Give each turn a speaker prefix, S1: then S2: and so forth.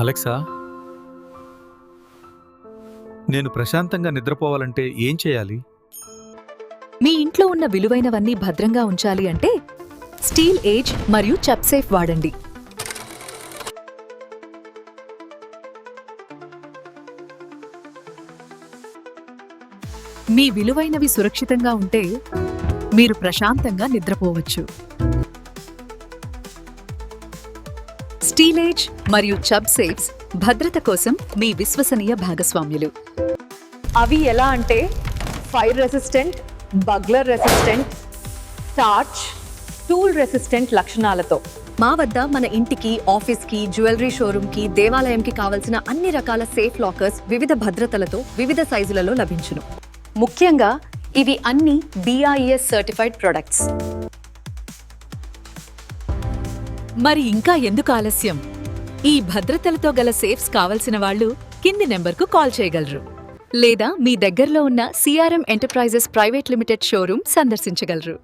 S1: Alexa, నేను ప్రశాంతంగా నిద్రపోవాలంటే ఏం చేయాలి?
S2: మీ ఇంట్లో ఉన్న విలువైనవన్నీ భద్రంగా ఉంచాలి అంటే స్టీల్ ఏజ్ మరియు చప్సేఫ్ వాడండి. మీ విలువైనవి సురక్షితంగా ఉంటే మీరు ప్రశాంతంగా నిద్రపోవచ్చు. స్టీల్ ఏజ్ మరియు చప్సేఫ్స్ భద్రత కోసం మీ విశ్వసనీయ భాగస్వామ్యులు.
S3: అవి ఎలా అంటే fire resistant, burglar resistant, torch, tool resistant లక్షణాలతో.
S4: మా వద్ద మన ఇంటికి, ఆఫీస్కి, జ్యువెలరీ షోరూమ్కి, దేవాలయంకి కావలసిన అన్ని రకాల సేఫ్ లాకర్స్ వివిధ భద్రతలతో వివిధ సైజులలో లభించును. ముఖ్యంగా ఇవి అన్ని BIS సర్టిఫైడ్ ప్రొడక్ట్స్.
S2: మరి ఇంకా ఎందుకు ఆలస్యం? ఈ భద్రతలతో గల సేఫ్స్ కావలసిన వాళ్ళు కింది నెంబర్కు కాల్ చేయగలరు లేదా మీ దగ్గరలో ఉన్న CRM enterprises private limited showroom సందర్శించగలరు.